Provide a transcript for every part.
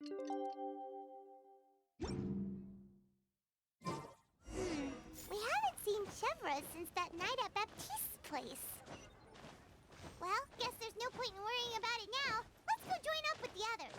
We haven't seen Chevra since that night at Baptiste's place. Well, guess there's no point in worrying about it now. Let's go join up with the others.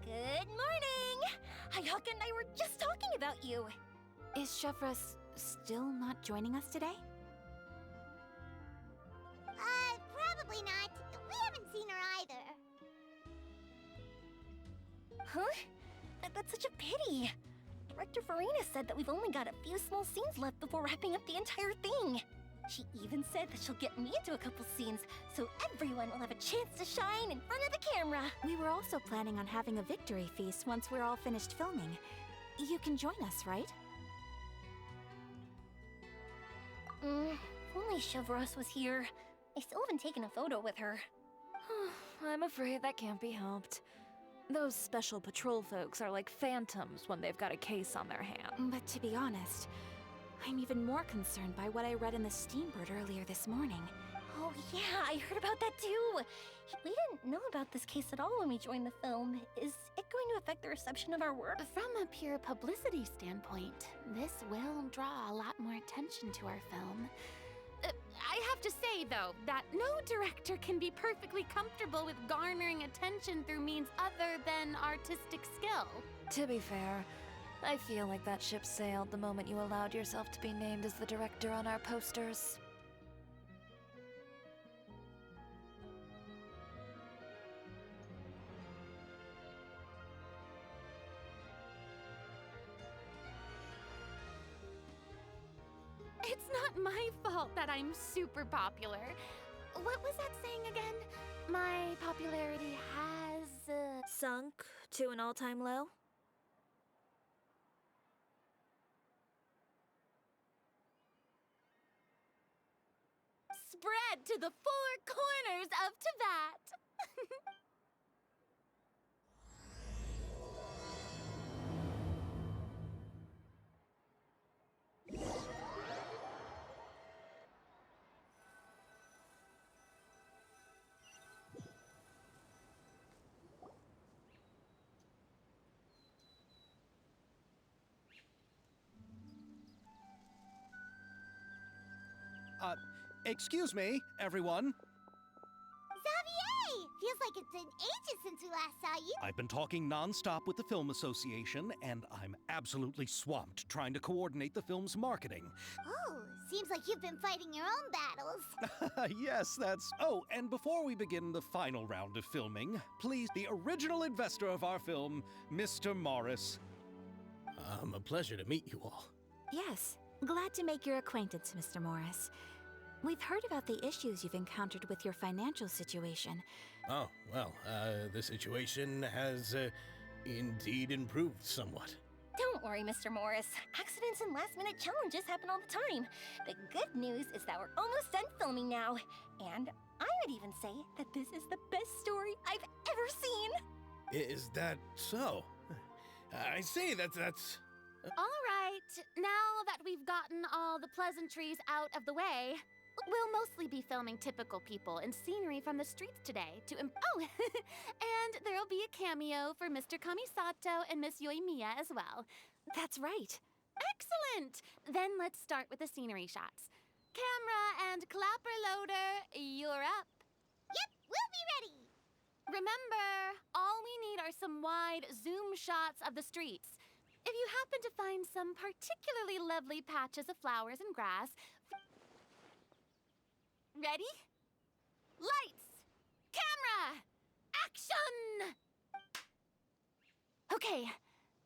Good morning! Hayaka and I were just talking about you. Is Chevra still not joining us today? Probably not. We haven't seen her either. Huh? That's such a pity. Director Furina said that we've only got a few small scenes left before wrapping up the entire thing. She even said that she'll get me into a couple scenes, so everyone will have a chance to shine in front of the camera. We were also planning on having a victory feast once we're all finished filming. You can join us, right? If only Chevros was here. I still haven't taken a photo with her. I'm afraid that can't be helped. Those special patrol folks are like phantoms when they've got a case on their hand. But to be honest, I'm even more concerned by what I read in the Steambird earlier this morning. Oh yeah, I heard about that too. We didn't know about this case at all when we joined the film. Is it going to affect the reception of our work? From a pure publicity standpoint, this will draw a lot more attention to our film. I have to say, though, that no director can be perfectly comfortable with garnering attention through means other than artistic skill. To be fair, I feel like that ship sailed the moment you allowed yourself to be named as the director on our posters. It's not my fault that I'm super popular. What was that saying again? My popularity has... Sunk to an all-time low? spread to the four corners of Tibet. Excuse me, everyone. Xavier! Feels like it's been ages since we last saw you. I've been talking non-stop with the Film Association, and I'm absolutely swamped trying to coordinate the film's marketing. Oh, seems like you've been fighting your own battles. Yes, that's... Oh, and before we begin the final round of filming, please, the original investor of our film, Mr. Morris. A pleasure to meet you all. Yes, glad to make your acquaintance, Mr. Morris. We've heard about the issues you've encountered with your financial situation. Oh, well, the situation has indeed improved somewhat. Don't worry, Mr. Morris. Accidents and last-minute challenges happen all the time. The good news is that we're almost done filming now. And I would even say that this is the best story I've ever seen. Is that so? I say that's... All right, now that we've gotten all the pleasantries out of the way, we'll mostly be filming typical people and scenery from the streets today to and there'll be a cameo for Mr. Kamisato and Miss Yoimiya as well. That's right. Excellent! Then let's start with the scenery shots. Camera and clapper loader, you're up. Yep, we'll be ready. Remember, all we need are some wide zoom shots of the streets. If you happen to find some particularly lovely patches of flowers and grass... Ready? Lights! Camera! Action! Okay,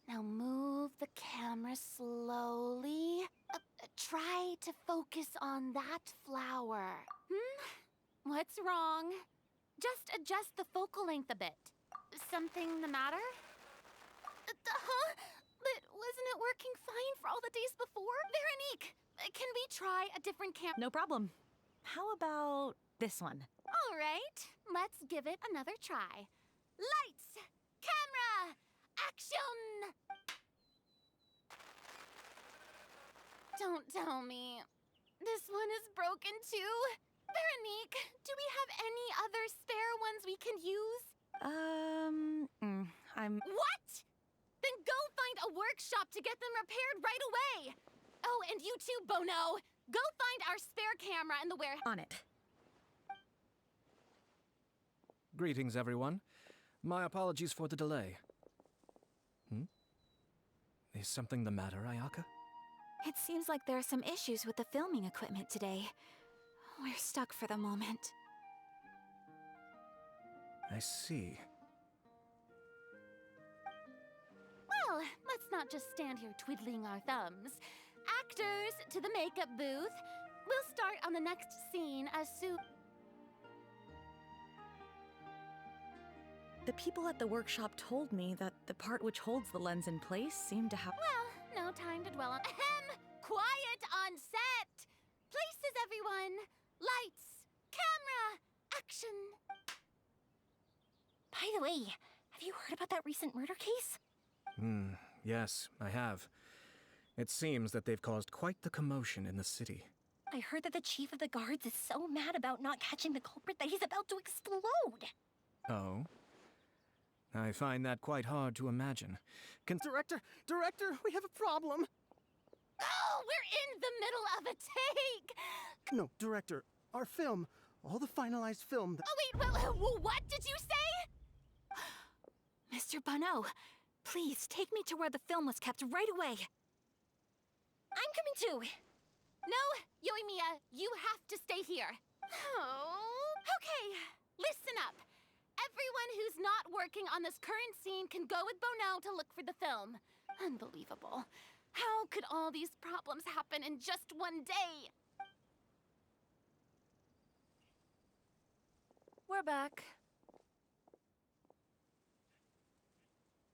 now move the camera slowly. Try to focus on that flower. What's wrong? Just adjust the focal length a bit. Something the matter? Huh? But wasn't it working fine for all the days before? Veronique, can we try a different camera? No problem. How about this one? All right, let's give it another try. Lights, camera, action! Don't tell me. This one is broken too? Veronique, do we have any other spare ones we can use? What? Then go find a workshop to get them repaired right away. Oh, and you too, Bono. Go find our spare camera in the warehouse. On it. Greetings, everyone. My apologies for the delay. Is something the matter, Ayaka? It seems like there are some issues with the filming equipment today. We're stuck for the moment. I see. Well, let's not just stand here twiddling our thumbs. Actors, to the makeup booth. We'll start on the next scene as soon... The people at the workshop told me that the part which holds the lens in place seemed to have... Well, no time to dwell on... Ahem! Quiet on set! Places, everyone! Lights! Camera! Action! By the way, have you heard about that recent murder case? Yes, I have. It seems that they've caused quite the commotion in the city. I heard that the chief of the guards is so mad about not catching the culprit that he's about to explode. Oh? I find that quite hard to imagine. Director, we have a problem. Oh, we're in the middle of a take! No, Director, our film, all the finalized film... Oh, wait, what did you say? Mr. Bono, please take me to where the film was kept right away. I'm coming too. No, Yoimiya, you have to stay here. Oh, okay, listen up. Everyone who's not working on this current scene can go with Bono to look for the film. Unbelievable. How could all these problems happen in just one day? We're back.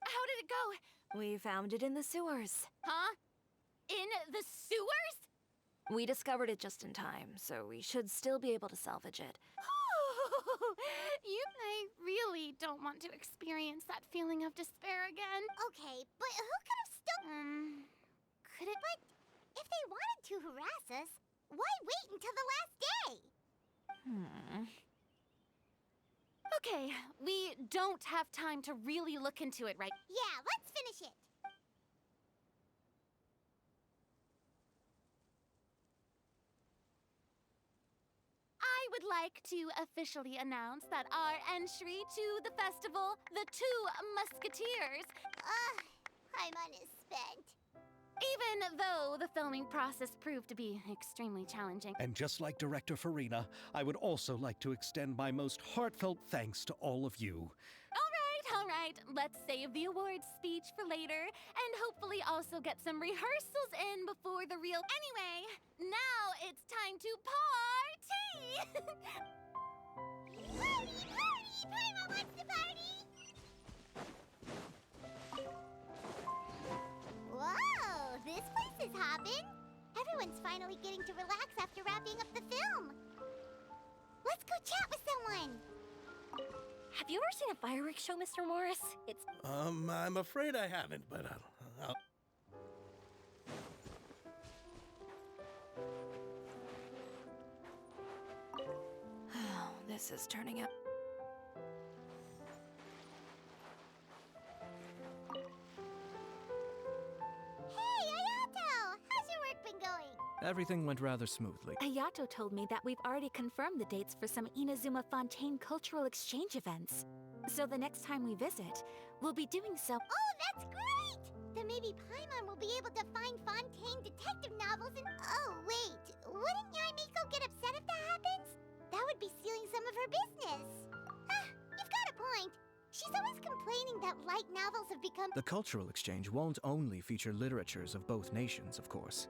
How did it go? We found it in the sewers. Huh? In the sewers? We discovered it just in time, so we should still be able to salvage it. I really don't want to experience that feeling of despair again. Okay, but who could have could it? But if they wanted to harass us, why wait until the last day? Okay, we don't have time to really look into it right. Yeah, let's finish it. I would like to officially announce that our entry to the festival, the Two Musketeers, Paimon is spent. even though the filming process proved to be extremely challenging. And just like Director Furina, I would also like to extend my most heartfelt thanks to all of you. All right, let's save the awards speech for later, and hopefully also get some rehearsals in before the real... Anyway, now it's time to party! Party! Paimon wants to party! Whoa, this place is hopping. Everyone's finally getting to relax after wrapping up the film. Let's go chat with someone. Have you ever seen a fireworks show, Mr. Morris? It's... I'm afraid I haven't, but I'll... Oh, this is turning out... Hey, Ayato! How's your work been going? Everything went rather smoothly. Ayato told me that we've already confirmed the dates for some Inazuma Fontaine cultural exchange events. So the next time we visit, we'll be doing so... Oh, that's great! Then maybe Paimon will be able to find Fontaine detective novels and... Oh, wait. Wouldn't Yaimiko get upset if that happens? That would be stealing some of her business. You've got a point. She's always complaining that light novels have become... The cultural exchange won't only feature literatures of both nations, of course.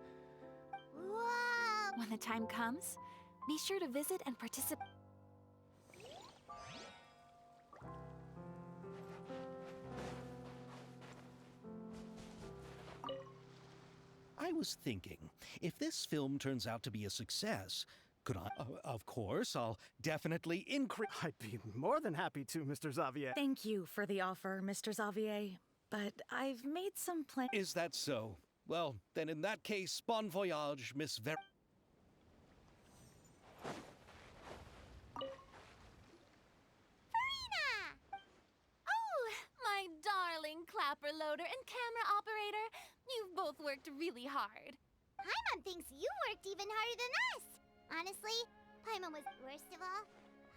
Whoa! When the time comes, be sure to visit and participate. I was thinking, if this film turns out to be a success, could I... of course, I'll definitely increase... I'd be more than happy to, Mr. Xavier. Thank you for the offer, Mr. Xavier, but I've made some plans. Is that so? Well, then in that case, bon voyage, Miss Ver... Furina! Oh, my darling clapper loader and camera operator. You've both worked really hard. Paimon thinks you worked even harder than us. Honestly, Paimon was worst of all.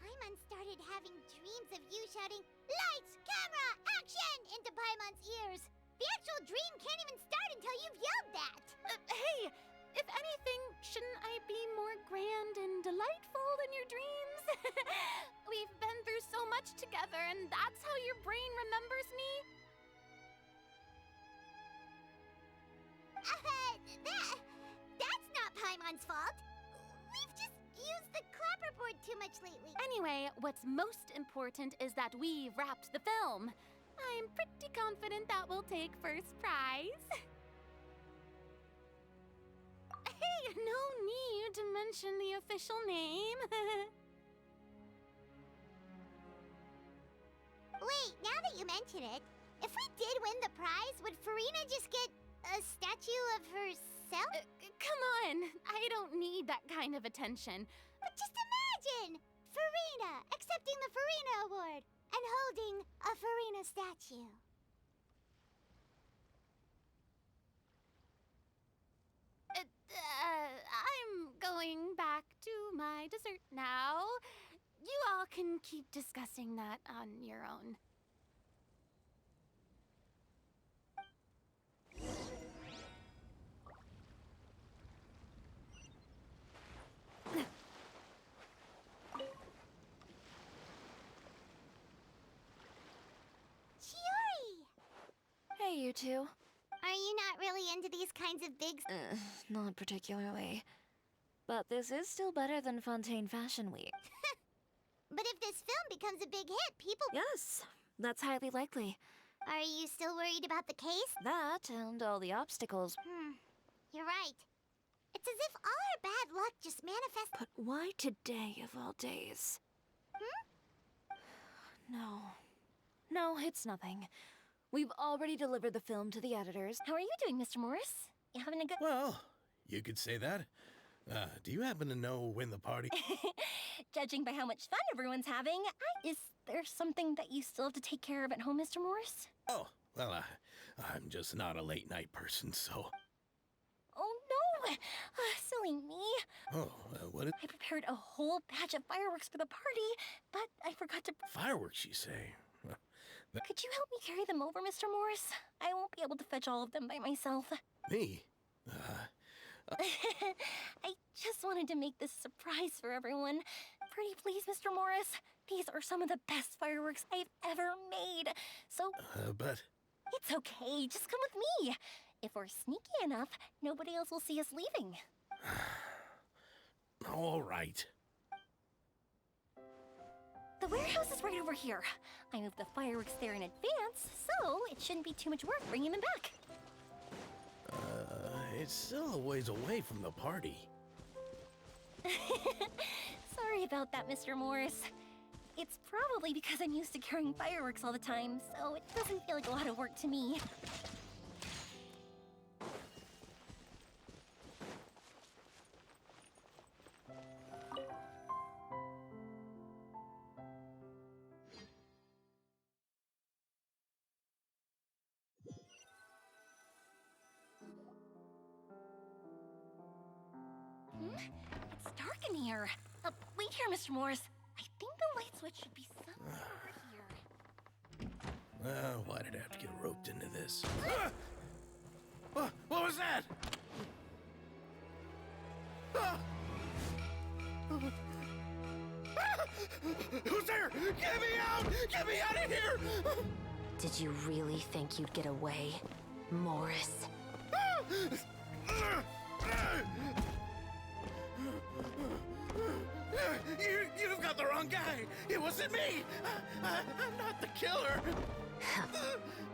Paimon started having dreams of you shouting, "Lights, camera, action!" into Paimon's ears. The actual dream can't even start until you've yelled that. Hey, if anything, shouldn't I be more grand and delightful than your dreams? We've been through so much together, and that's how your brain remembers me? That's not Paimon's fault. We've just used the clapperboard too much lately. Anyway, what's most important is that we wrapped the film. I'm pretty confident that we'll take first prize. Hey, no need to mention the official name. Wait, now that you mention it, if we did win the prize, would Furina just get a statue of herself? Come on, I don't need that kind of attention. But just imagine! Furina accepting the Furina Award and holding a Furina statue. I'm going back to my dessert now. You all can keep discussing that on your own. Hey, you two. Are you not really into these kinds of big... Not particularly. But this is still better than Fontaine Fashion Week. But if this film becomes a big hit, people... Yes, that's highly likely. Are you still worried about the case? That and all the obstacles. You're right. It's as if all our bad luck just manifests... But why today of all days? No, it's nothing. We've already delivered the film to the editors. How are you doing, Mr. Morris? You having a good... Well, you could say that. Do you happen to know when the party... Judging by how much fun everyone's having, is there something that you still have to take care of at home, Mr. Morris? Oh, well, I'm just not a late night person, so... Oh, no! Silly me. Oh, what is... I prepared a whole batch of fireworks for the party, but I forgot to... Fireworks, you say? Could you help me carry them over, Mr. Morris? I won't be able to fetch all of them by myself. Me? I just wanted to make this surprise for everyone. Pretty please, Mr. Morris. These are some of the best fireworks I've ever made. So... but... It's okay. Just come with me. If we're sneaky enough, nobody else will see us leaving. All right. The warehouse is right over here. I moved the fireworks there in advance, so it shouldn't be too much work bringing them back. It's still a ways away from the party. Sorry about that, Mr. Morris. It's probably because I'm used to carrying fireworks all the time, so it doesn't feel like a lot of work to me. It's dark in here. Wait here, Mr. Morris. I think the light switch should be somewhere over here. Why did I have to get roped into this? What was that? Who's there? Get me out! Get me out of here! Did you really think you'd get away, Morris? You've got the wrong guy. It wasn't me. I'm not the killer.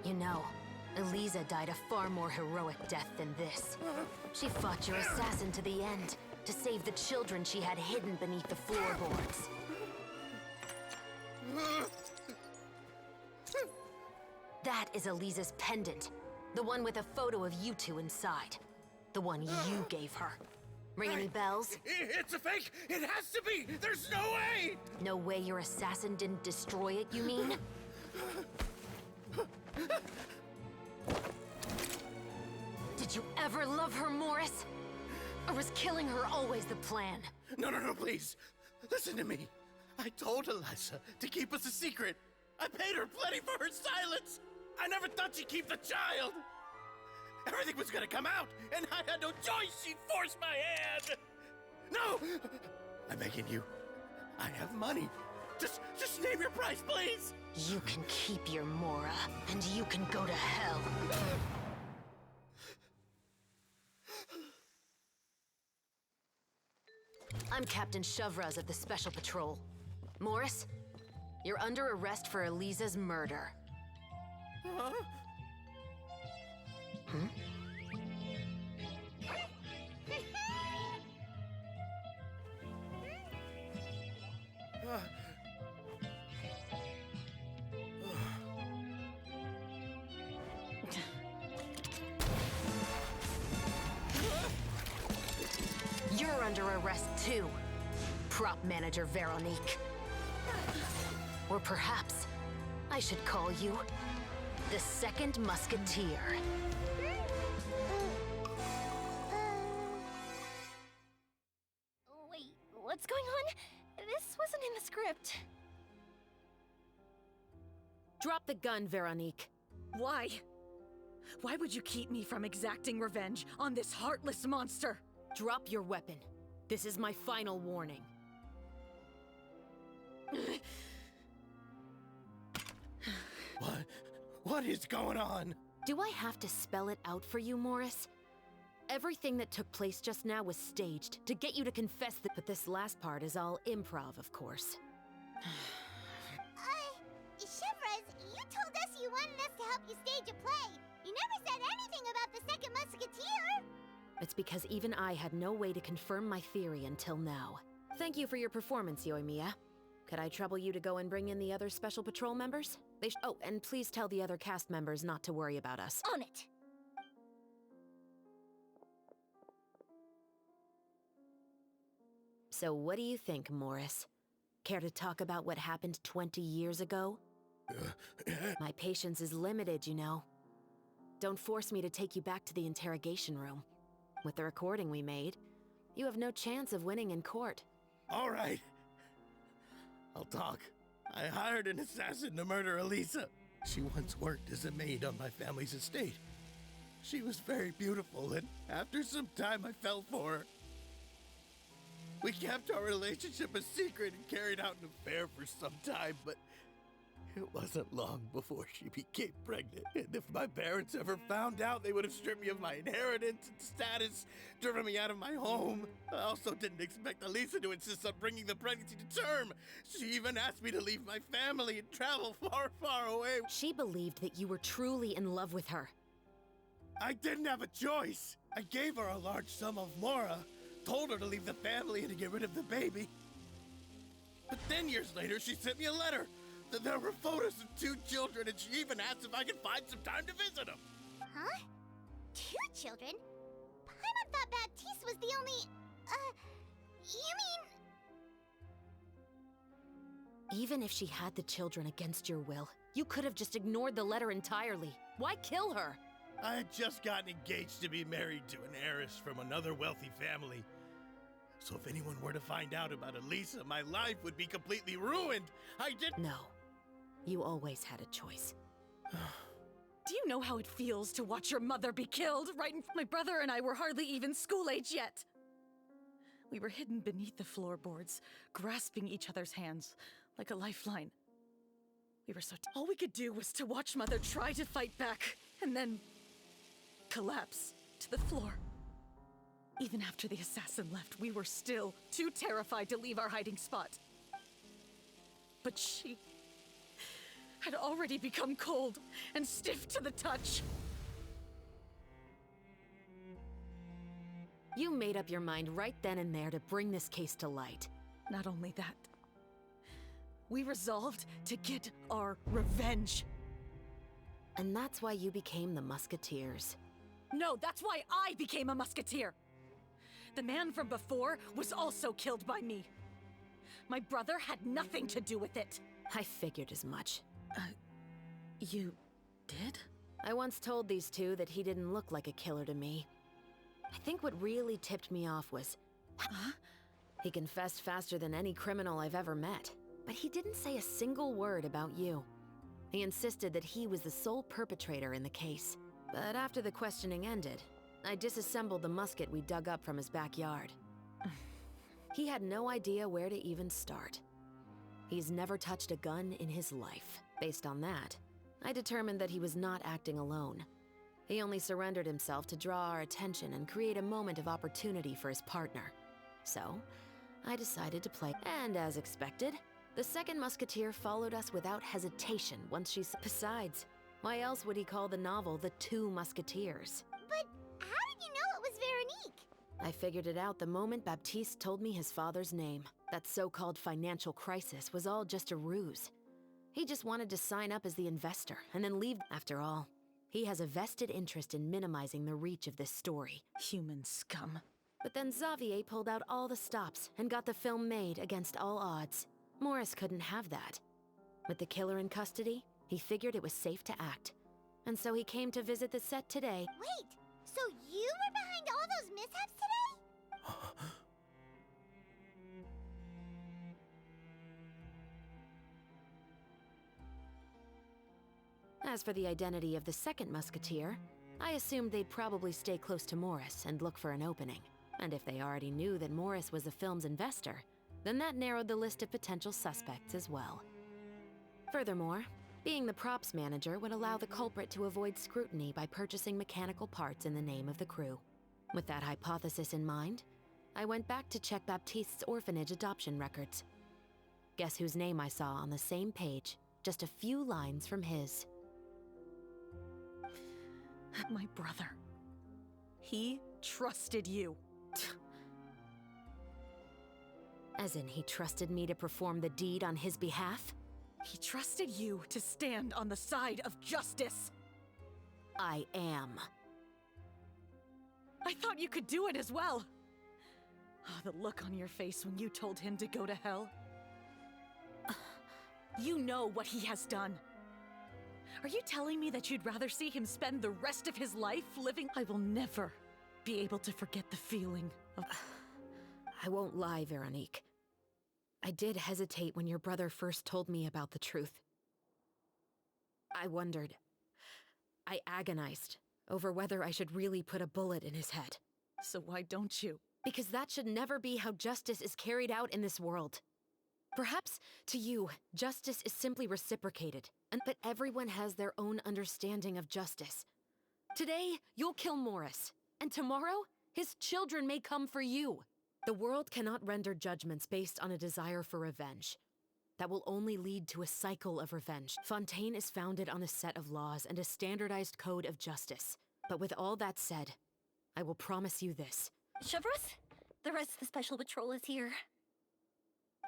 You know, Eliza died a far more heroic death than this. She fought your assassin to the end, to save the children she had hidden beneath the floorboards. That is Eliza's pendant. The one with a photo of you two inside. The one you gave her. Ring any bells? It's a fake! It has to be! There's no way! No way your assassin didn't destroy it, you mean? Did you ever love her, Morris? Or was killing her always the plan? No, please. Listen to me. I told Eliza to keep us a secret. I paid her plenty for her silence. I never thought she'd keep the child. Everything was gonna come out, and I had no choice. She forced my hand. No! I'm begging you. I have money. Just name your price, please. You can keep your Mora, and you can go to hell. I'm Captain Shovraz of the Special Patrol. Morris, you're under arrest for Eliza's murder. Huh? Hmm? You're under arrest too, prop manager Veronique. Or perhaps I should call you the Second Musketeer. Wait, what's going on? This wasn't in the script. Drop the gun, Veronique. Why? Why would you keep me from exacting revenge on this heartless monster? Drop your weapon. This is my final warning. What is going on? Do I have to spell it out for you, Morris? Everything that took place just now was staged to get you to confess that, but this last part is all improv, of course. Shovraz, you told us you wanted us to help you stage a play. You never said anything about the Second Musketeer. It's because even I had no way to confirm my theory until now. Thank you for your performance, Yoimiya. Could I trouble you to go and bring in the other Special Patrol members? Oh, and please tell the other cast members not to worry about us. On it! So what do you think, Morris? Care to talk about what happened 20 years ago? My patience is limited, you know. Don't force me to take you back to the interrogation room. With the recording we made, you have no chance of winning in court. All right. I'll talk. I hired an assassin to murder Eliza. She once worked as a maid on my family's estate. She was very beautiful, and after some time I fell for her. We kept our relationship a secret and carried out an affair for some time, but it wasn't long before she became pregnant. And if my parents ever found out, they would have stripped me of my inheritance and status, driven me out of my home. I also didn't expect Eliza to insist on bringing the pregnancy to term. She even asked me to leave my family and travel far, far away. She believed that you were truly in love with her. I didn't have a choice. I gave her a large sum of Mora, told her to leave the family and to get rid of the baby. But then years later, she sent me a letter. There were photos of 2 children, and she even asked if I could find some time to visit them. Huh? 2 children? Paimon thought Baptiste was the only... you mean... Even if she had the children against your will, you could have just ignored the letter entirely. Why kill her? I had just gotten engaged to be married to an heiress from another wealthy family. So if anyone were to find out about Eliza, my life would be completely ruined. I didn't... No. You always had a choice. Do you know how it feels to watch your mother be killed? My brother and I were hardly even school age yet. We were hidden beneath the floorboards, grasping each other's hands like a lifeline. We were so... All we could do was to watch Mother try to fight back, and then... collapse to the floor. Even after the assassin left, we were still too terrified to leave our hiding spot. But she had already become cold and stiff to the touch. You made up your mind right then and there to bring this case to light. Not only that, we resolved to get our revenge. And that's why you became the Musketeers. No, that's why I became a musketeer. The man from before was also killed by me. My brother had nothing to do with it. I figured as much. You did? I once told these two that he didn't look like a killer to me. I think what really tipped me off was... Huh? He confessed faster than any criminal I've ever met. But he didn't say a single word about you. He insisted that he was the sole perpetrator in the case. But after the questioning ended, I disassembled the musket we dug up from his backyard. He had no idea where to even start. He's never touched a gun in his life. Based on that, I determined that he was not acting alone. He only surrendered himself to draw our attention and create a moment of opportunity for his partner. So, I decided to play. And as expected, the second musketeer followed us without hesitation once she said... Besides, why else would he call the novel The Two Musketeers? But how did you know it was Veronique? I figured it out the moment Baptiste told me his father's name. That so-called financial crisis was all just a ruse. He just wanted to sign up as the investor and then leave. After all, he has a vested interest in minimizing the reach of this story. Human scum. But then Xavier pulled out all the stops and got the film made against all odds. Morris couldn't have that. With the killer in custody, he figured it was safe to act. And so he came to visit the set today. Wait, so you were behind all those mishaps today? As for the identity of the second musketeer, I assumed they'd probably stay close to Morris and look for an opening. And if they already knew that Morris was the film's investor, then that narrowed the list of potential suspects as well. Furthermore, being the props manager would allow the culprit to avoid scrutiny by purchasing mechanical parts in the name of the crew. With that hypothesis in mind, I went back to check Baptiste's orphanage adoption records. Guess whose name I saw on the same page, just a few lines from his. My brother. He trusted you. As in, he trusted me to perform the deed on his behalf? He trusted you to stand on the side of justice. I am. I thought you could do it as well. Oh, the look on your face when you told him to go to hell. You know what he has done. Are you telling me that you'd rather see him spend the rest of his life living? I will never be able to forget the feeling of... I won't lie, Veronique. I did hesitate when your brother first told me about the truth. I wondered. I agonized over whether I should really put a bullet in his head. So why don't you? Because that should never be how justice is carried out in this world. Perhaps, to you, justice is simply reciprocated, but everyone has their own understanding of justice. Today, you'll kill Morris, and tomorrow, his children may come for you. The world cannot render judgments based on a desire for revenge. That will only lead to a cycle of revenge. Fontaine is founded on a set of laws and a standardized code of justice. But with all that said, I will promise you this. Chevros, the rest of the special patrol is here.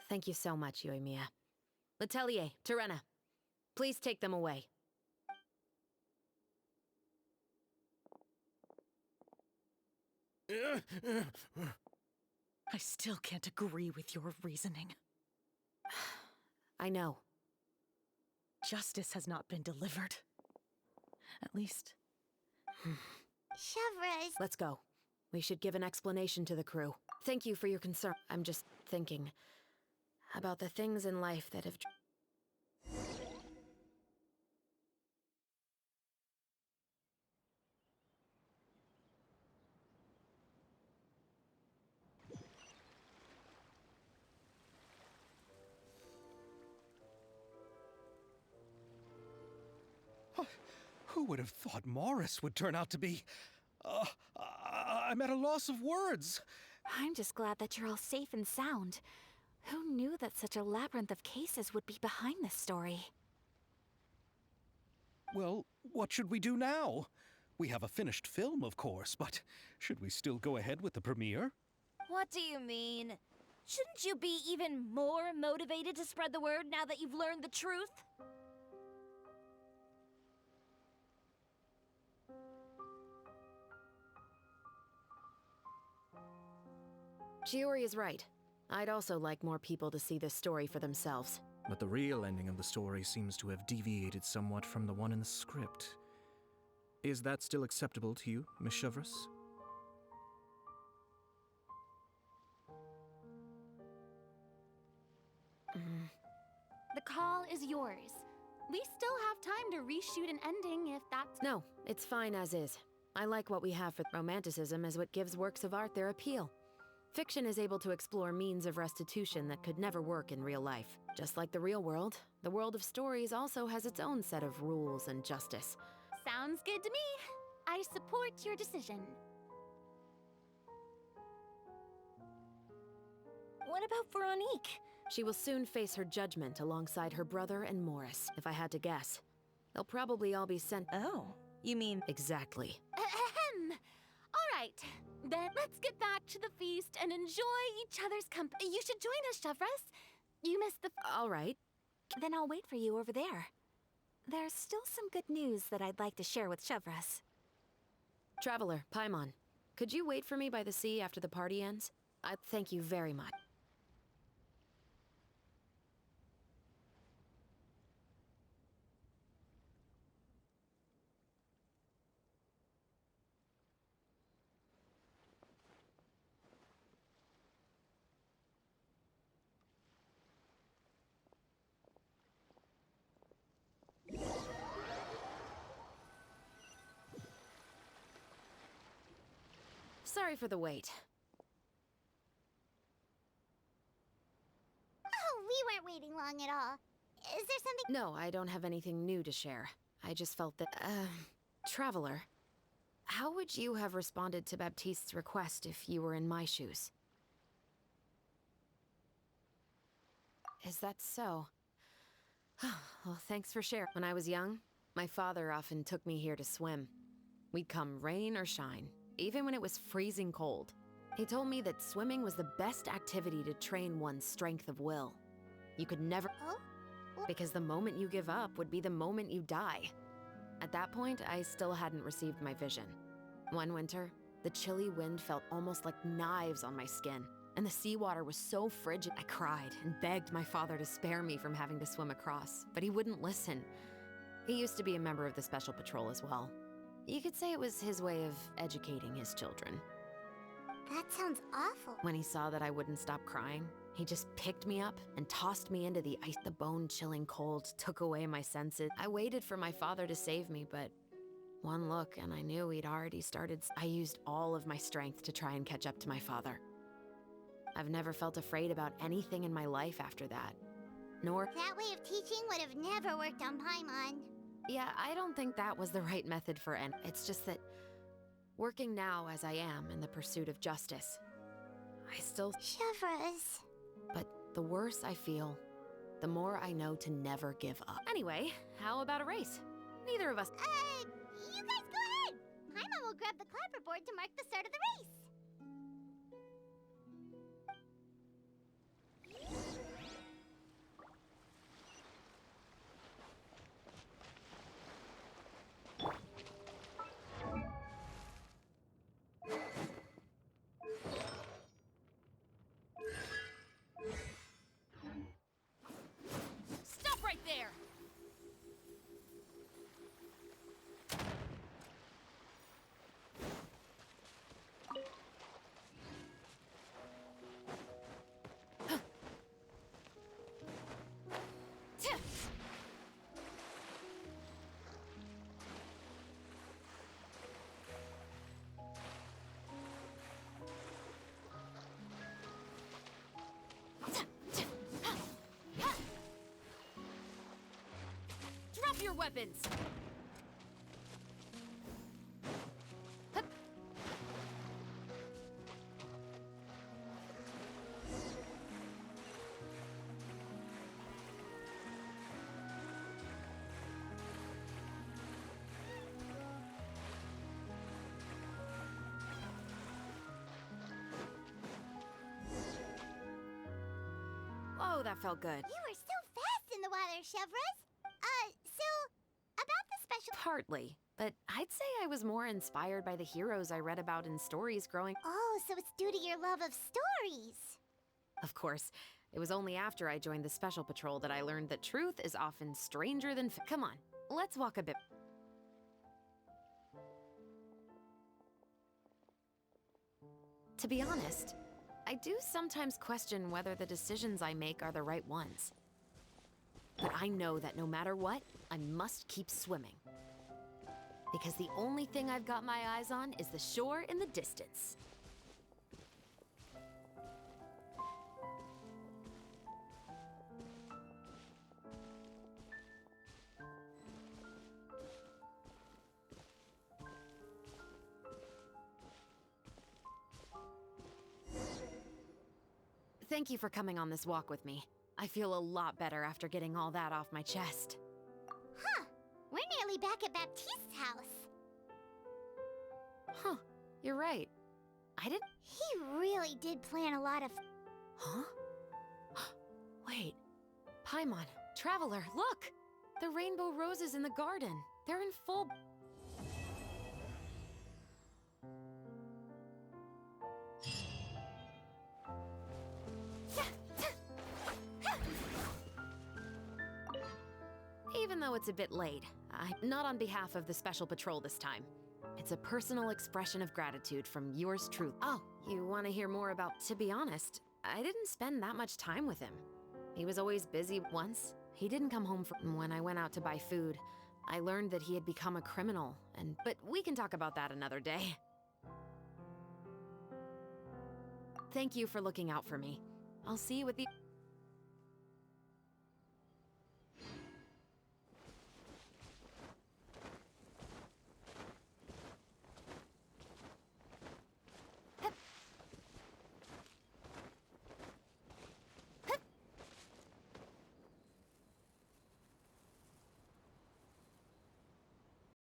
Thank you so much, Yoimiya. Letelier, Terena, please take them away. I still can't agree with your reasoning. I know. Justice has not been delivered. At least... Chevros. Let's go. We should give an explanation to the crew. Thank you for your concern. I'm just thinking about the things in life that have... Who would have thought Morris would turn out to be... I'm at a loss of words. I'm just glad that you're all safe and sound. Who knew that such a labyrinth of cases would be behind this story? Well, what should we do now? We have a finished film, of course, but should we still go ahead with the premiere? What do you mean? Shouldn't you be even more motivated to spread the word now that you've learned the truth? Chiori is right. I'd also like more people to see this story for themselves. But the real ending of the story seems to have deviated somewhat from the one in the script. Is that still acceptable to you, Miss Chevreuse? The call is yours. We still have time to reshoot an ending if that's... No, it's fine as is. I like what we have for romanticism as what gives works of art their appeal. Fiction is able to explore means of restitution that could never work in real life. Just like the real world, the world of stories also has its own set of rules and justice. Sounds good to me. I support your decision. What about Veronique? She will soon face her judgment alongside her brother and Morris, if I had to guess. They'll probably all be sent— Oh, you mean— Exactly. Ahem. All right, then let's get back to the feast and enjoy each other's company. You should join us, Chevreuse. You missed the— All right. Then I'll wait for you over there. There's still some good news that I'd like to share with Chevreuse. Traveler, Paimon, could you wait for me by the sea after the party ends? I'd thank you very much. Sorry for the wait. Oh, we weren't waiting long at all. Is there something— No, I don't have anything new to share. I just felt that— Traveler, how would you have responded to Baptiste's request if you were in my shoes? Is that so? Well, thanks for sharing. When I was young, my father often took me here to swim. We'd come rain or shine, even when it was freezing cold. He told me that swimming was the best activity to train one's strength of will. You could never— Oh? Because the moment you give up would be the moment you die. At that point, I still hadn't received my vision. One winter, the chilly wind felt almost like knives on my skin, and the seawater was so frigid I cried and begged my father to spare me from having to swim across, but he wouldn't listen. He used to be a member of the Special Patrol as well. You could say it was his way of educating his children. That sounds awful. When he saw that I wouldn't stop crying, he just picked me up and tossed me into the ice. The bone-chilling cold took away my senses. I waited for my father to save me, but one look and I knew he'd already started. I used all of my strength to try and catch up to my father. I've never felt afraid about anything in my life after that. Nor— That way of teaching would have never worked on Paimon. Yeah, I don't think that was the right method for any. It's just that, working now as I am in the pursuit of justice, I still— Chevreuse. But the worse I feel, the more I know to never give up. Anyway, how about a race? Neither of us— You guys go ahead! Paimon will grab the clapperboard to mark the start of the race. Stop right there! Drop your weapons! Whoa, that felt good. You were so fast in the water, Chevres. So, about the special... Partly, but I'd say I was more inspired by the heroes I read about in stories growing... Oh, so it's due to your love of stories. Of course, it was only after I joined the Special Patrol that I learned that truth is often stranger than... Come on, let's walk a bit... To be honest, I do sometimes question whether the decisions I make are the right ones. But I know that no matter what, I must keep swimming. Because the only thing I've got my eyes on is the shore in the distance. Thank you for coming on this walk with me. I feel a lot better after getting all that off my chest. Huh. We're nearly back at Baptiste's house. Huh. You're right. I didn't... He really did plan a lot of... Huh? Wait. Paimon, Traveler, look! The rainbow roses in the garden. They're in full... Even though it's a bit late, I'm not on behalf of the Special Patrol this time. It's a personal expression of gratitude from yours truly. Oh, you want to hear more about... To be honest, I didn't spend that much time with him. He was always busy once. He didn't come home when I went out to buy food. I learned that he had become a criminal, but we can talk about that another day. Thank you for looking out for me. I'll see you with the...